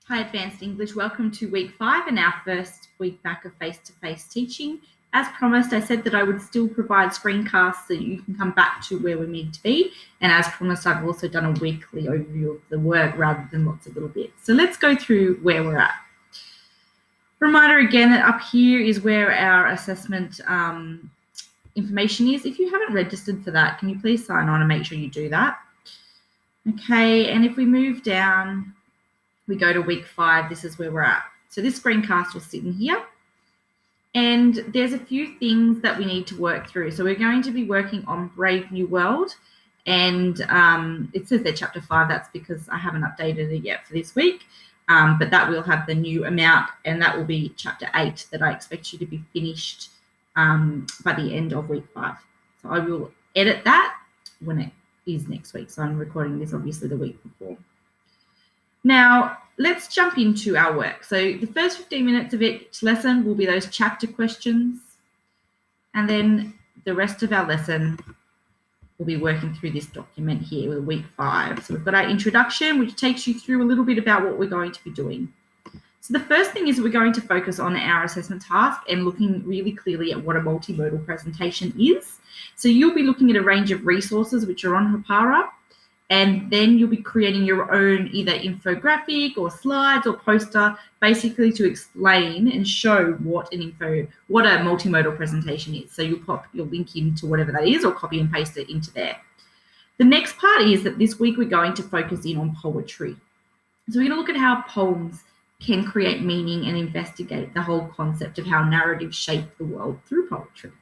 Hi, Advanced English. Welcome to week 5 and our first week back of face-to-face teaching. As promised, I said that I would still provide screencasts so you can come back to where we're meant to be. And as promised, I've also done a weekly overview of the work rather than lots of little bits. So let's go through where we're at. Reminder again that up here is where our assessment information is. If you haven't registered for that, can you please sign on and make sure you do that? Okay, and if we move down, we go to week 5, this is where we're at. So this screencast will sit in here. And there's a few things that we need to work through. So we're going to be working on Brave New World. And it says there chapter 5, that's because I haven't updated it yet for this week. But that will have the new amount, and that will be chapter 8 that I expect you to be finished by the end of week 5. So I will edit that when it is next week. So I'm recording this obviously the week before. Now, let's jump into our work. So the first 15 minutes of each lesson will be those chapter questions. And then the rest of our lesson will be working through this document here with week 5. So we've got our introduction, which takes you through a little bit about what we're going to be doing. So the first thing is we're going to focus on our assessment task and looking really clearly at what a multimodal presentation is. So you'll be looking at a range of resources which are on Hapara. And then you'll be creating your own either infographic or slides or poster, basically to explain and show what a multimodal presentation is. So you'll pop your link into whatever that is or copy and paste it into there. The next part is that this week we're going to focus in on poetry. So we're going to look at how poems can create meaning and investigate the whole concept of how narratives shape the world through poetry.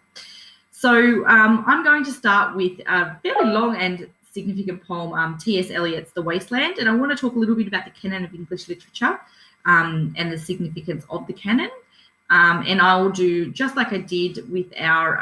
So I'm going to start with a fairly long and significant poem, T.S. Eliot's The Wasteland, and I want to talk a little bit about the canon of English literature and the significance of the canon. And I will do, just like I did with our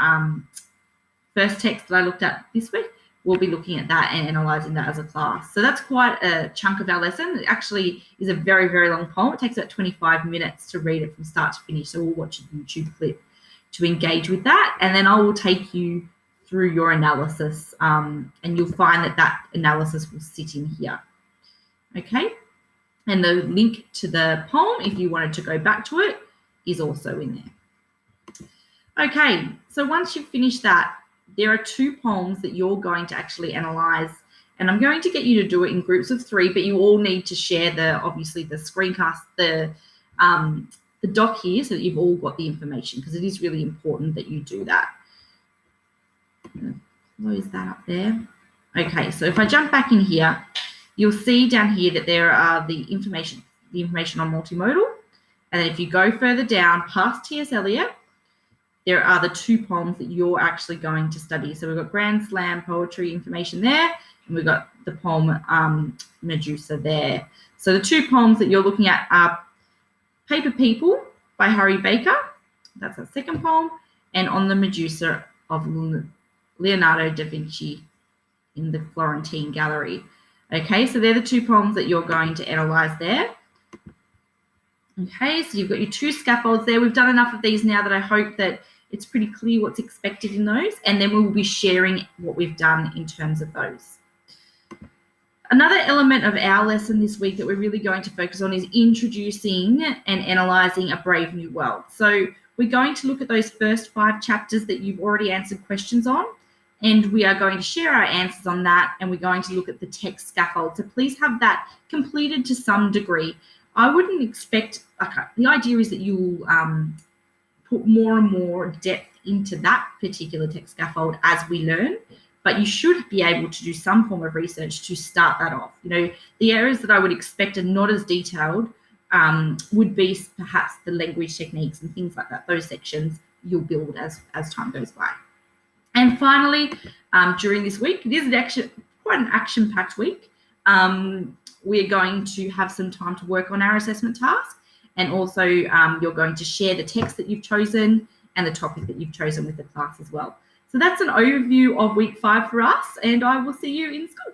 first text that I looked at this week, we'll be looking at that and analysing that as a class. So that's quite a chunk of our lesson. It actually is a very, very long poem. It takes about 25 minutes to read it from start to finish, so we'll watch a YouTube clip to engage with that, and then I will take you through your analysis, and you'll find that analysis will sit in here. Okay, and the link to the poem, if you wanted to go back to it, is also in there. Okay, so once you've finished that, there are 2 poems that you're going to actually analyse, and I'm going to get you to do it in groups of 3, but you all need to share obviously the screencast, the doc here, so that you've all got the information, because it is really important that you do that. Close that up there. Okay, so if I jump back in here, you'll see down here that there are the information on multimodal. And then if you go further down past T.S. Eliot, there are the 2 poems that you're actually going to study. So we've got Grand Slam poetry information there, and we've got the poem Medusa there. So the 2 poems that you're looking at are Paper People by Harry Baker. That's our second poem. And On the Medusa of Leonardo da Vinci in the Florentine Gallery. Okay, so they're the 2 poems that you're going to analyse there. Okay, so you've got your 2 scaffolds there. We've done enough of these now that I hope that it's pretty clear what's expected in those, and then we will be sharing what we've done in terms of those. Another element of our lesson this week that we're really going to focus on is introducing and analysing a Brave New World. So we're going to look at those first 5 chapters that you've already answered questions on, and we are going to share our answers on that, and we're going to look at the text scaffold. So please have that completed to some degree. I wouldn't expect, the idea is that you'll put more and more depth into that particular text scaffold as we learn, but you should be able to do some form of research to start that off. You know, the areas that I would expect are not as detailed would be perhaps the language techniques and things like that. Those sections you'll build as time goes by. And finally, during this week, it is actually quite an action-packed week. We're going to have some time to work on our assessment task, and also you're going to share the text that you've chosen and the topic that you've chosen with the class as well. So that's an overview of week 5 for us, and I will see you in school.